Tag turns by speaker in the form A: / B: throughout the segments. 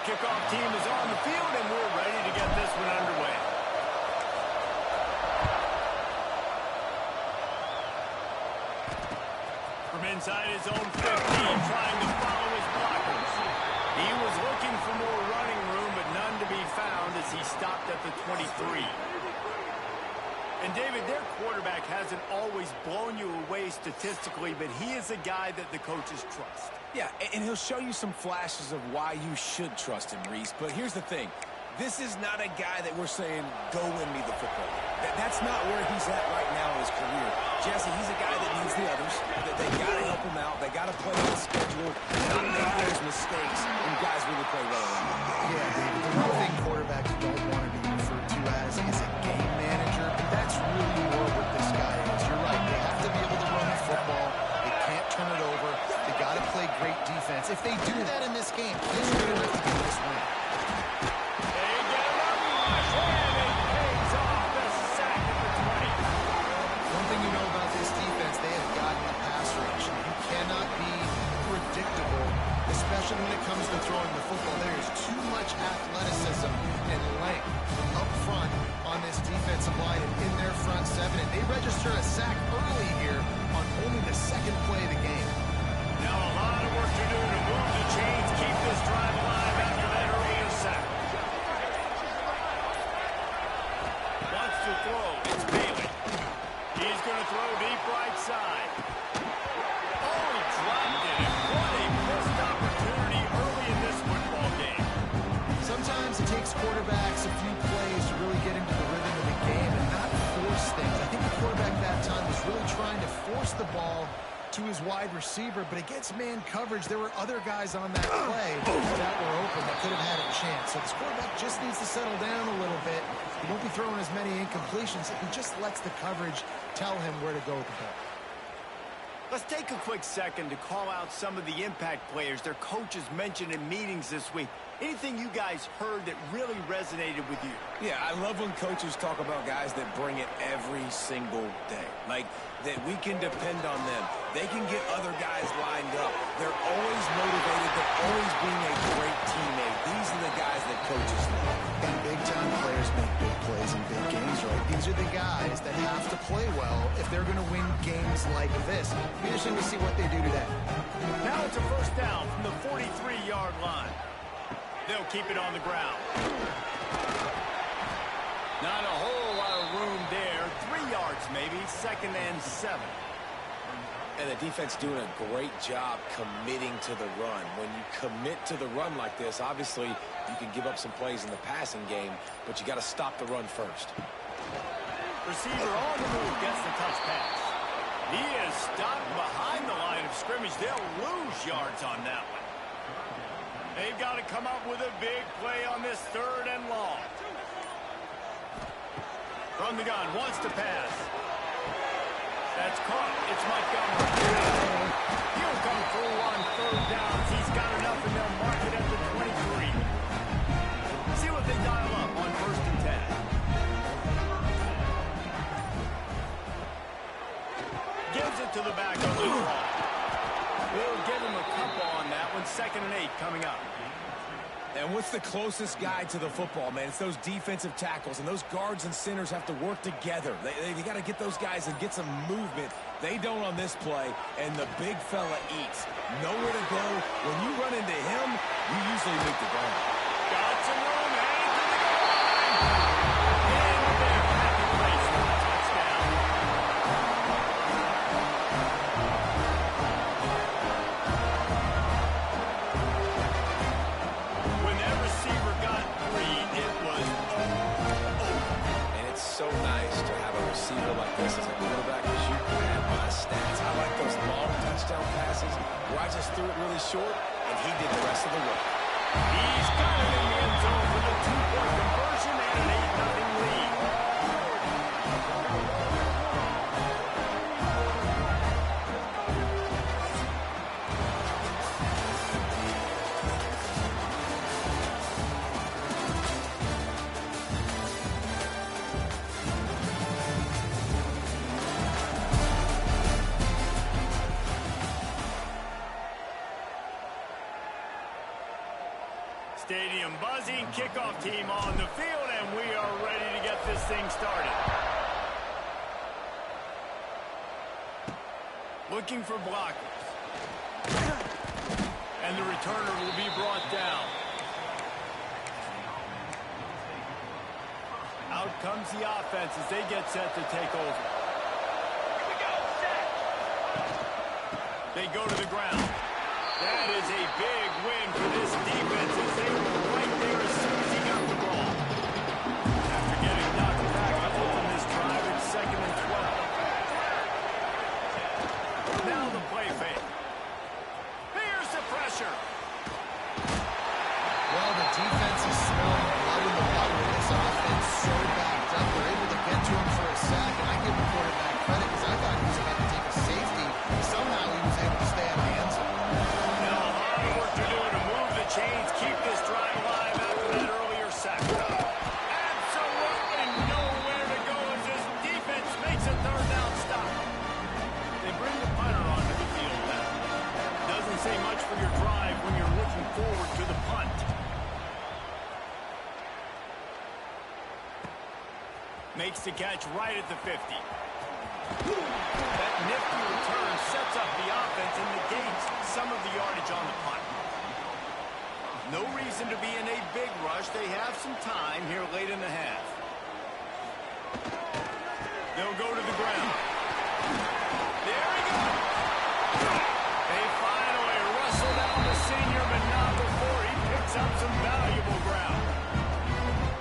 A: kickoff team is on the field, and we're ready to get this one underway. From inside his own 15, trying to follow his blockers. He was looking for more running room, but none to be found as he stopped at the 23. And, David, their quarterback hasn't always blown you away statistically, but he is a guy that the coaches trust.
B: Yeah, and he'll show you some flashes of why you should trust him, Reese. But here's the thing. This is not a guy that we're saying, go win me the football. That's not where he's at right now in his career. Jesse, he's a guy that needs the others. They got to help him out. They got to play on the schedule, not make those mistakes, and guys really play well around him.
C: Yeah, David, the one thing quarterbacks don't want to be referred to as is a game manager, but that's really more what this guy is. You're right. They have to be able to run the football. They can't turn it over. They got to play great defense. If they do that in this game, he's good enough to get this win. Especially when it comes to throwing the football. There is too much athleticism and length up front on this defensive line and in their front seven. And they register a sack early here on only the second play of the game.
A: Now a lot of work to do to move the chains, keep this drive alive after that earlier sack. Wants to throw. It's Bailey. He's going to throw deep right side. Oh, he dropped it. What a missed opportunity early in this football game.
C: Sometimes it takes quarterbacks a few plays to really get into the rhythm of the game and not force things. I think the quarterback that time was really trying to force the ball to his wide receiver, but against man coverage, there were other guys on that play that were open that could have had a chance. So this quarterback just needs to settle down a little bit. He won't be throwing as many incompletions if he just lets the coverage tell him where to go with the ball.
A: Let's take a quick second to call out some of the impact players their coaches mentioned in meetings this week. Anything you guys heard that really resonated with you?
B: Yeah, I love when coaches talk about guys that bring it every single day. Like, that we can depend on them. They can get other guys lined up. They're always motivated. They're always being a great teammate. These are the guys that coaches love.
C: And big-time players make big plays in big games, right? These are the guys that have to play well if they're going to win games like this. It'll be interesting to see what they do today.
A: Now it's a first down from the 43-yard line. They'll keep it on the ground. Not a whole lot of room there. 3 yards maybe, 2nd and 7.
B: And the defense doing a great job committing to the run. When you commit to the run like this, obviously you can give up some plays in the passing game, but you got to stop the run first.
A: Receiver on the move gets the touch pass. He is stopped behind the line of scrimmage. They'll lose yards on that one. They've got to come up with a big play on this 3rd and long. From the gun, wants to pass. That's caught. It's Montgomery. He'll come through on 3rd downs. He's got enough, and they'll mark it at the 23. See what they dial up on 1st and 10. Gives it to the back on the ball. We'll give him a couple on that one. 2nd and 8 coming up.
B: And what's the closest guy to the football, man? It's those defensive tackles, and those guards and centers have to work together. They got to get those guys and get some movement. They don't on this play, and the big fella eats. Nowhere to go. When you run into him, you usually meet the ground.
A: Got some room, and to the goal line. And there, happy place for the touchdown. When that receiver got 3, it was over.
B: And it's so nice to have a receiver like this as a quarterback, because you can have my stats. I like those long touchdown passes where I just threw it really short, and he did the rest of the work.
A: He's got it in the end zone for the 2-point conversion and an 8-0 lead. Stadium Opposing kickoff team on the field, and we are ready to get this thing started. Looking for blockers. And the returner will be brought down. Out comes the offense as they get set to take over. Here we go, set. They go to the ground. That is a big win for this defense as they were right there as soon as he got the ball. After getting knocked back to open this drive, it's 2nd and 12. Now the play fake. Here's the pressure.
C: Well, the defense is smelling blood in the water with this offense so backed up. They're able to get to him for a sack, and I give the quarterback credit because I thought he was about to take a safety. Somehow he was able to stay out of the end zone.
A: Now a lot of work to do to move the chains, keep this drive alive after that earlier sack. Absolutely nowhere to go as this defense makes a 3rd down stop. They bring the punter onto the field now. Doesn't say much for your drive when you're looking forward to the punt. Makes the catch right at the 50. That nifty return sets up the offense and negates some of the yardage on the punt. No reason to be in a big rush. They have some time here late in the half. They'll go to the ground. There we go. They finally wrestle down the senior, but not before he picks up some valuable ground.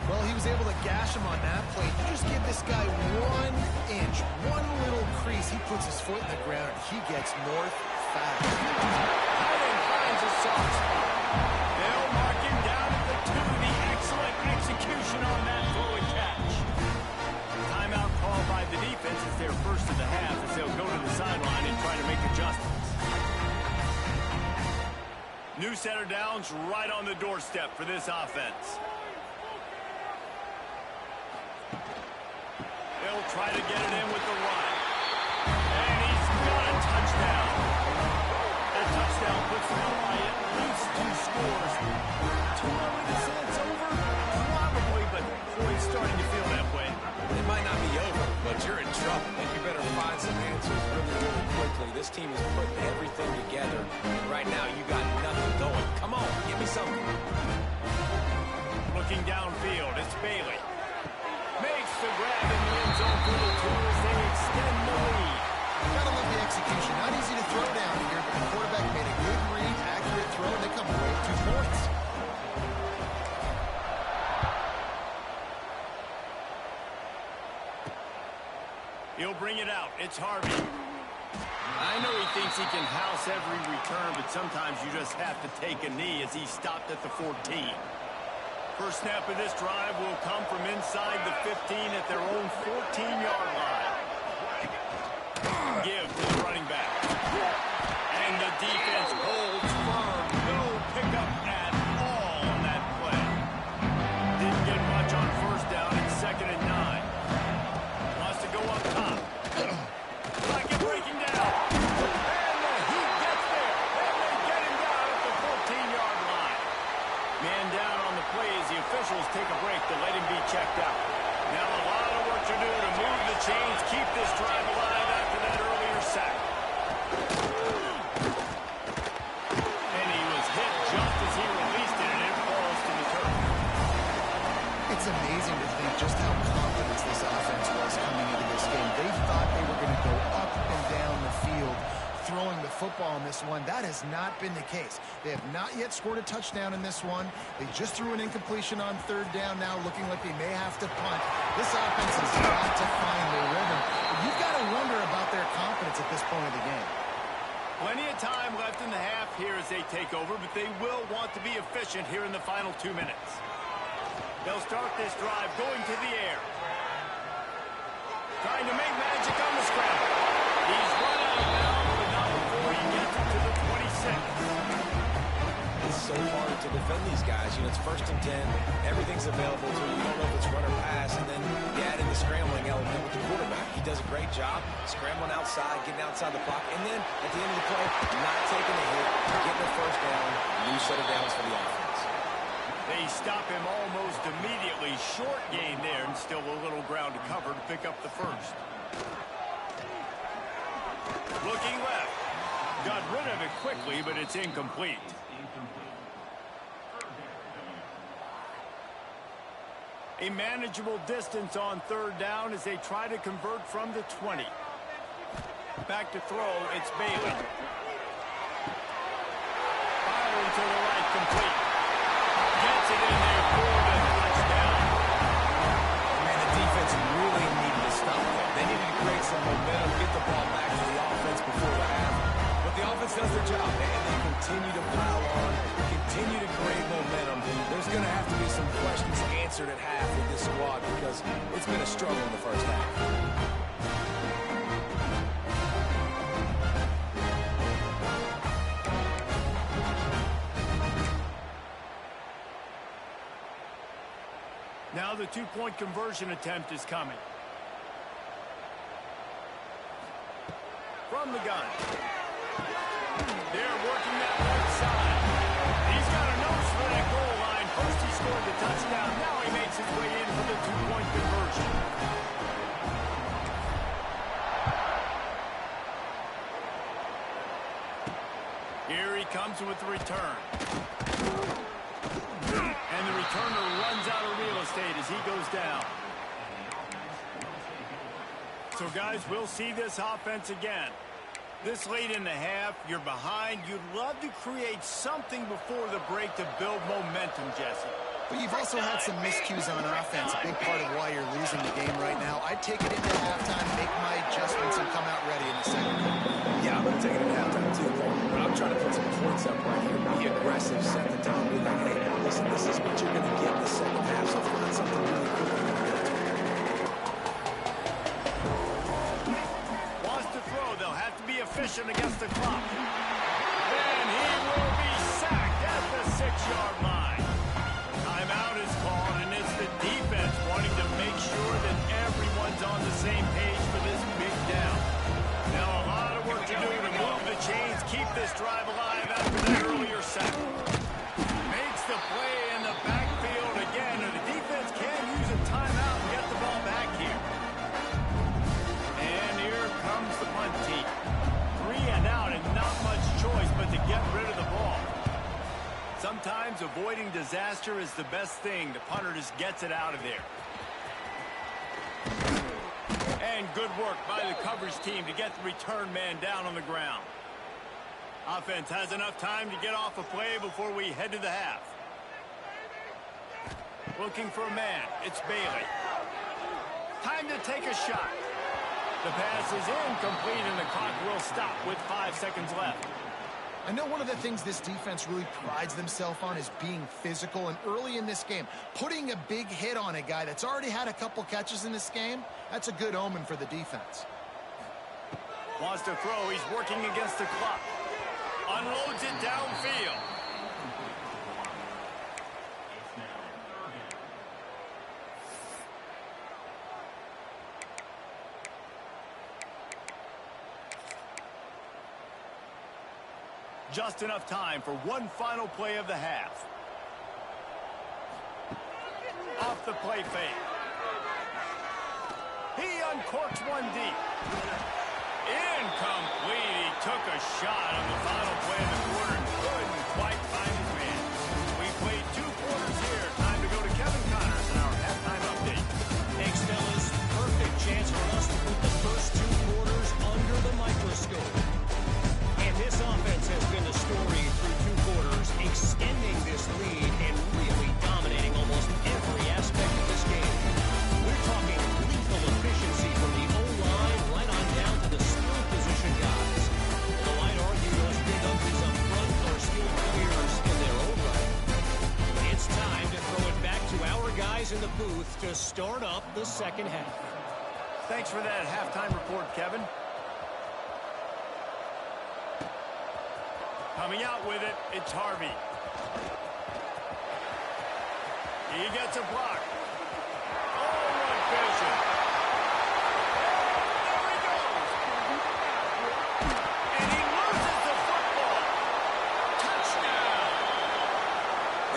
C: Well, he was able to gash him on that play. You just give this guy 1 inch, one little crease. He puts his foot in the ground, and he gets north fast.
A: Allen finds a soft spot. They'll mark him down at the 2. The excellent execution on that throw and catch. Timeout called by the defense as their first of the half as they'll go to the sideline and try to make adjustments. New set of downs right on the doorstep for this offense. They'll try to get it in with the run. And he's got a touchdown. That touchdown puts them up by at least 2 scores. Too early to say it's over? Probably, but boy, it's starting to feel that way.
B: It might not be over, but you're in trouble, and you better find some answers really, really quickly. This team is putting everything together, and right now you got nothing going. Come on, give me something.
A: Looking downfield, it's Bailey. Makes the grab in the end zone for the 2 as they extend the lead.
C: Gotta love the execution. Not easy to throw down here, but the quarterback made a good read, accurate throw, and they come away with 2 points.
A: He'll bring it out. It's Harvey. I know he thinks he can house every return, but sometimes you just have to take a knee as he stopped at the 14. First snap of this drive will come from inside the 15 at their own 14-yard line. Give to the running back. And the defense holds firm. No pickup at all on that play. Didn't get much on first down. It's 2nd and 9. Wants to go up top. Like it breaking down. And the heat gets there. And they get him down at the 14-yard line. Man down on the play as the officials take a break to let him be checked out. Now a lot of work to do to move the chains, keep this drive alive after that earlier sack. And he was hit just as he released it, and it falls to the turf.
C: It's amazing to think just how confident this offense was coming into this game. They thought they were going to go up and down the field throwing the football in this one. That has not been the case. They have not yet scored a touchdown in this one. They just threw an incompletion on 3rd down now, looking like they may have to punt. This offense has got to find their rhythm. But you've got to wonder about their confidence at this point of the game.
A: Plenty of time left in the half here as they take over, but they will want to be efficient here in the final 2 minutes. They'll start this drive going to the air. Trying to make magic on the scramble. He's run out of bounds, but not before he gets it to the 26.
B: It's so hard to defend these guys. You know, it's 1st and 10. Everything's available to you. You don't know if it's run or pass, and then you add in the scrambling element with the quarterback. He does a great job scrambling outside, getting outside the clock, and then at the end of the play, not taking a hit, getting a 1st down, new set of downs for the offense.
A: They stop him almost immediately. Short gain there, and still a little ground to cover to pick up the first. Looking left. Got rid of it quickly, but it's incomplete. A manageable distance on third down as they try to convert from the 20. Back to throw, it's Bailey. Firing to the right, complete. Gets it in there for the touchdown.
B: Man, the defense really needed to stop that. They needed to create some momentum, get the ball back to the offense before the half. But the offense does their job, and they continue to pile on, continue to create momentum. There's going to have to be some questions answered at half with this squad because it's been a struggle in the first half.
A: Now the two-point conversion attempt is coming. From the gun. They're working that left side. He's got a nose for that goal line. First he scored the touchdown. Now he makes his way in for the two-point conversion. Here he comes with the return. And the returner runs out of real estate as he goes down. So, guys, we'll see this offense again. This late in the half, you're behind. You'd love to create something before the break to build momentum, Jesse.
C: But you've also had some miscues on offense, a big part of why you're losing the game right now. I'd take it into halftime, make my adjustments, and come out ready in the second quarter.
B: Yeah, I'm going to take it at halftime too, Cole. But I'm trying to put some points up right here. Be aggressive, set the tone. Be like, hey, listen, this is what you're going to get in the second half, so find something really quickly to build.
A: Wants to throw. They'll have to be efficient against the clock. And he will be sacked at the 6-yard line. Timeout is called, and it's the defense wanting to make sure that everyone's on the same page for this big down. Now a lot of work to do to move the chains, keep this drive alive after that earlier sack. Makes the play in the backfield again, and the defense can use a timeout and get the ball back here. And here comes the punt team. 3 and out and not much choice but to get rid of the ball. Sometimes avoiding disaster is the best thing. The punter just gets it out of there. And good work by the coverage team to get the return man down on the ground. Offense has enough time to get off a play before we head to the half. Looking for a man. It's Bailey. Time to take a shot. The pass is incomplete and the clock will stop with 5 seconds left.
C: I know one of the things this defense really prides themselves on is being physical, and early in this game, putting a big hit on a guy that's already had a couple catches in this game, that's a good omen for the defense.
A: Wants to throw. He's working against the clock. Unloads it downfield. Just enough time for one final play of the half. Off the play fake. He uncorks one deep. Incomplete. He took a shot on the final play of the quarter and couldn't quite find his man. We played 2 quarters here. Time to go to Kevin Connors in our halftime update.
D: Thanks, fellas. Perfect chance for us to put the first 2 quarters under the microscope. And this offense has been the story through 2 quarters, extending this lead and really dominating almost every aspect of this game. We're talking lethal efficiency from the O-line right on down to the skill position guys. Although I'd argue those big uglies up front are skill players in their own right. It's time to throw it back to our guys in the booth to start up the second half.
A: Thanks for that halftime report, Kevin. Coming out with it, it's Harvey. He gets a block. Oh, what vision. There he goes. And he loses the football. Touchdown.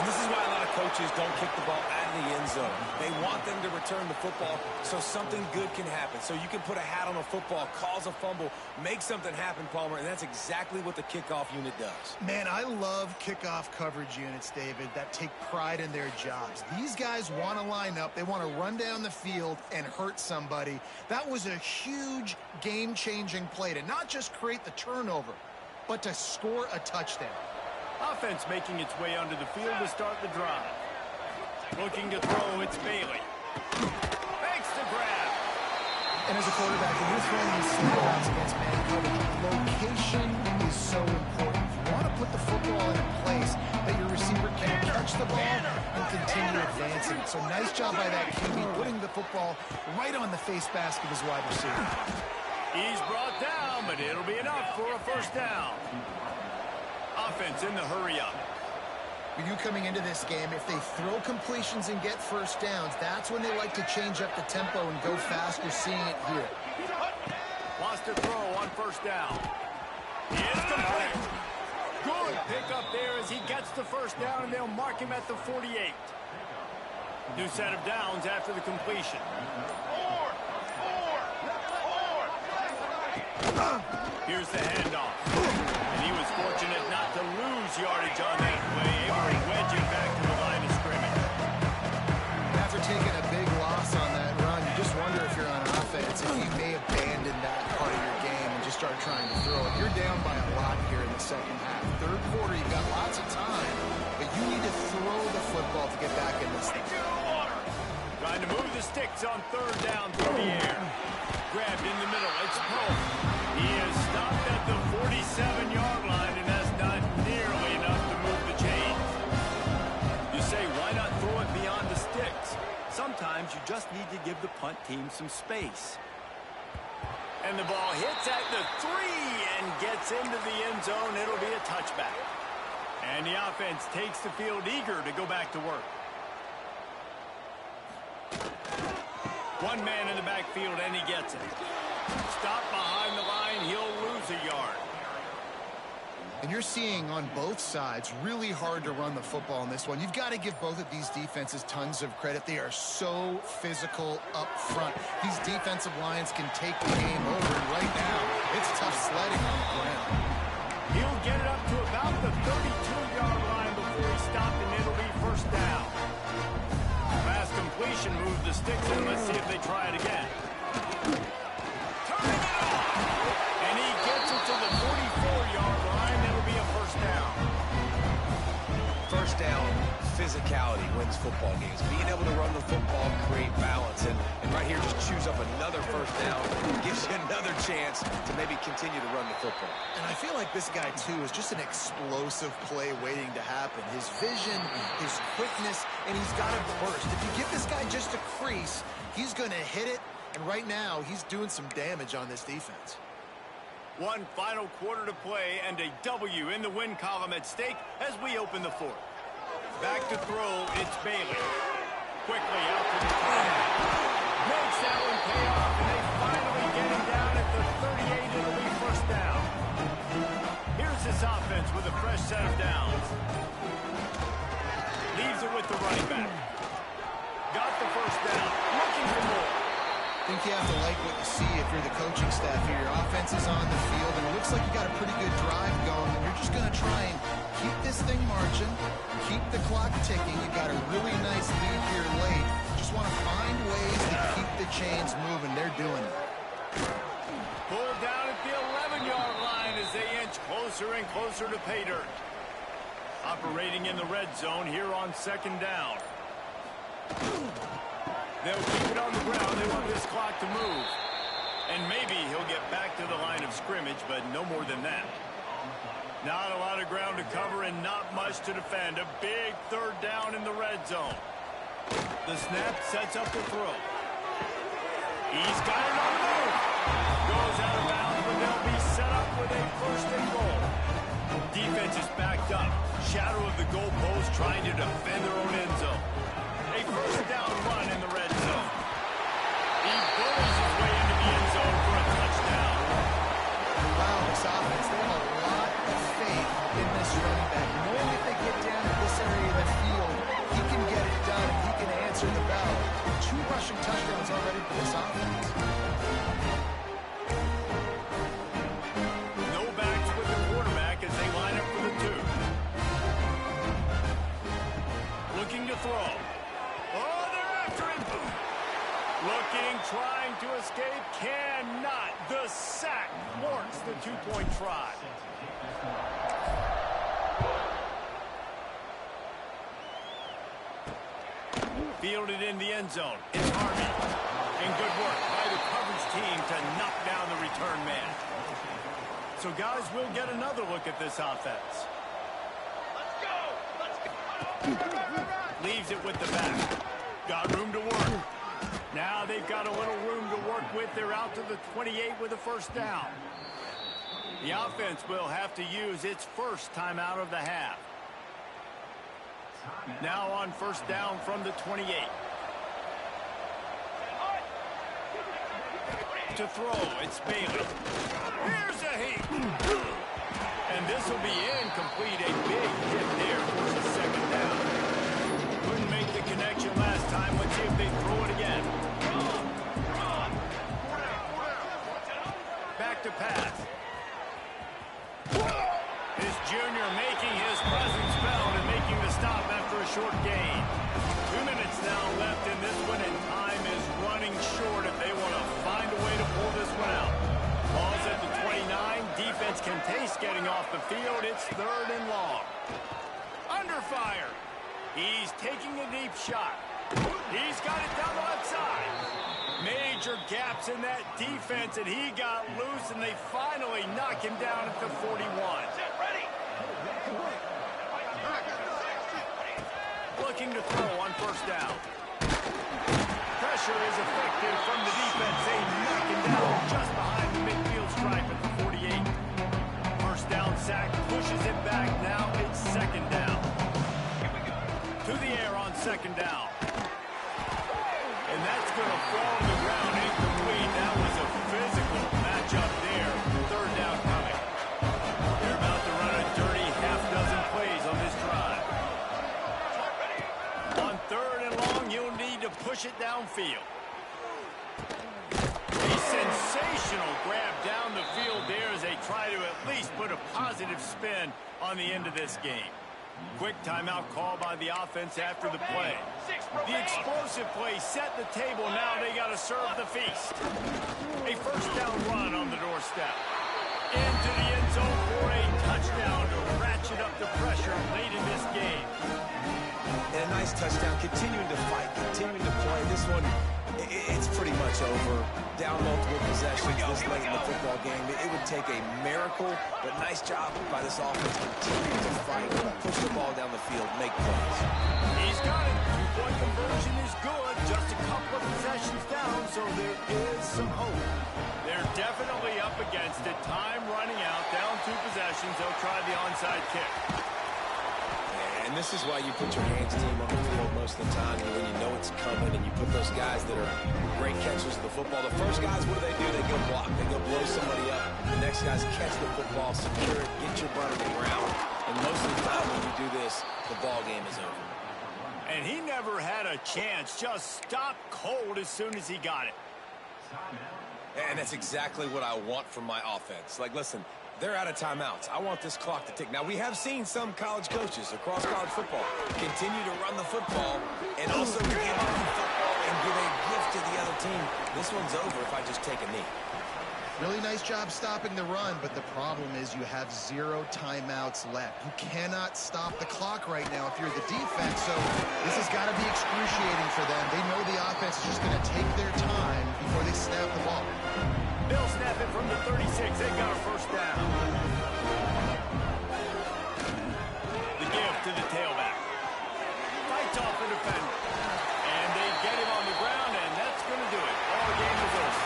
B: And this is why a lot of coaches They want them to return the football so something good can happen. So you can put a hat on a football, cause a fumble, make something happen, Palmer, and that's exactly what the kickoff unit does.
C: Man, I love kickoff coverage units, David, that take pride in their jobs. These guys want to line up. They want to run down the field and hurt somebody. That was a huge game-changing play to not just create the turnover, but to score a touchdown.
A: Offense making its way onto the field to start the drive. Looking to throw, it's Bailey. Makes the grab.
C: And as a quarterback, when you're throwing these slant routes against man coverage, location is so important. You want to put the football in a place that your receiver can catch the ball and continue advancing it. So nice job by that QB putting the football right on the face mask of his wide receiver.
A: He's brought down, but it'll be enough for a first down. Offense in the hurry-up.
C: For you coming into this game, if they throw completions and get first downs, that's when they like to change up the tempo and go fast. You're seeing it here.
A: Wants to throw on first down. He is complete. Good pickup there as he gets the first down, and they'll mark him at the 48. New set of downs after the completion. Here's the handoff. And he was fortunate not to lose yardage on that play, able to wedge it back to the line of scrimmage.
C: After taking a big loss on that run, you just wonder if you're on offense, if you may abandon that part of your game and just start trying to throw it. You're down by a lot here in the second half. Third quarter, you've got lots of time, but you need to throw the football to get back in this thing.
A: Trying to move the sticks on third down through the air. Grabbed in the middle. It's Poe. He is stopped at the 47-yard line, and that's not nearly enough to move the chains. You say, why not throw it beyond the sticks? Sometimes you just need to give the punt team some space. And the ball hits at the 3 and gets into the end zone. It'll be a touchback. And the offense takes the field eager to go back to work. One man in the backfield, and he gets it. Stop behind the line, he'll lose a yard.
C: And you're seeing on both sides, really hard to run the football in this one. You've got to give both of these defenses tons of credit. They are so physical up front. These defensive lines can take the game over, and right now, it's tough sledding on the ground.
A: He'll get it up to about the 32-yard line before he stopped, and it'll be first down. Pass completion moves the sticks in. Let's see if they try it again. Turning it off! And he gets it to the 44-yard line. It'll be a first down.
B: First down, physicality wins football games. Being able to run the football, create balance. And right here, just choose up another first down. Gives you another chance to maybe continue to run the football.
C: And I feel like this guy, too, is just an explosive play waiting to happen. His vision, his quickness, and he's got a burst. If you give this guy just a crease, he's going to hit it. And right now, he's doing some damage on this defense.
A: One final quarter to play and a W in the win column at stake as we open the fourth. Back to throw, it's Bailey. Quickly out to the corner. Makes that one pay off, and they finally get him down at the 38. It'll be first down. Here's this offense with a fresh set of downs. Leaves it with the running back. Got the first down. Looking for more.
C: I think you have to like what you see if you're the coaching staff here. Your offense is on the field, and it looks like you got a pretty good drive going, and you're just going to try and keep this thing marching, keep the clock ticking. You got a really nice lead here late. Just want to find ways to keep the chains moving. They're doing it.
A: Pulled down at the 11-yard line as they inch closer and closer to pay dirt. Operating in the red zone here on second down. They'll keep it on the ground. They want this clock to move. And maybe he'll get back to the line of scrimmage, but no more than that. Not a lot of ground to cover and not much to defend. A big third down in the red zone. The snap sets up the throw. He's got it on the move. Goes out of bounds, but they'll be set up with a first and goal. Defense is backed up. Shadow of the goalpost trying to defend their own end zone. A first down run in the red zone. He bullies his way into the end zone for a touchdown.
C: Wow, this offense, they have a lot of faith in this running back. Knowing if they get down to this area of the field, he can get it done, and he can answer the bell. 2 rushing touchdowns already for this offense.
A: No backs with the quarterback as they line up for the 2. Looking to throw. Oh, they're after him. Looking, trying to escape, cannot. The sack warrants the 2-point try. Fielded in the end zone. It's Harvey. And good work by the coverage team to knock down the return man. So, guys, we'll get another look at this offense. Let's go! Leaves it with the back. Got room to work. Now they've got a little room to work with. They're out to the 28 with a first down. The offense will have to use its first timeout of the half. Now on first down from the 28. To throw, it's Bailey. Here's a heat. And this will be incomplete. A big hit there for the second down. Couldn't make the connection last time. Let's see if they throw it again. Back to pass. This junior making his presence felt and making the stop after a short gain. 2 minutes now left in this one, and time is running short if they want to find a way to pull this one out. Ball's at the 29. Defense can taste getting off the field. It's 3rd and long. Under fire. He's taking a deep shot. He's got it down the left side. Major gaps in that defense, and he got loose, and they finally knock him down at the 41. Looking to throw on first down. Pressure is effective from the defense. They knock him down just behind the midfield stripe at the 48. First down sack, pushes it back. Now it's second down. To the air on second down. And that's going to fall to the ground incomplete. That was a physical matchup there. Third down coming. They're about to run a dirty half-dozen plays on this drive. On 3rd and long, you'll need to push it downfield. A sensational grab down the field there as they try to at least put a positive spin on the end of this game. Quick timeout call by the offense after the play. The explosive play set the table. Now they got to serve the feast. A first down run on the doorstep. Into the end zone for a touchdown to ratchet up the pressure late in this game.
B: And a nice touchdown, continuing to fight, continuing to play. This one, it's pretty much over. Down multiple possessions this late in the football game. It would take a miracle, but nice job by this offense continuing to fight, push the ball down the field, make plays.
A: He's got it. 2-point conversion is good. Just a couple of possessions down, so there is some hope. They're definitely up against it. Time running out. Down 2 possessions. They'll try the onside kick.
B: And this is why you put your hands team on the field most of the time, when you know it's coming, and you put those guys that are great catchers of the football. The first guys, what do? They go block. They go blow somebody up. The next guys catch the football, secure it, get your butt on the ground. And most of the time when you do this, the ball game is over.
A: And he never had a chance. Just stopped cold as soon as he got it.
B: And that's exactly what I want from my offense. Like, listen, they're out of timeouts. I want this clock to tick. Now, we have seen some college coaches across college football continue to run the football and also give up the football and give a gift to the other team. This one's over if I just take a knee.
C: Really nice job stopping the run, but the problem is you have 0 timeouts left. You cannot stop the clock right now if you're the defense, so this has got to be excruciating for them. They know the offense is just going to take their time before they snap the ball.
A: They'll snap it from the 36. They got a first down. The give to the tailback. Fights off the defender. And they get him on the ground, and that's going to do it. All game is over.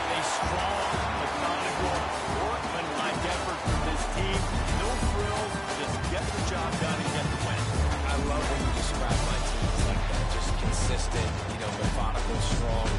A: A strong, methodical, workman-like effort from this team. No frills, just get the job done and get the win.
B: I love when you describe my teams like that. Just consistent, methodical, strong,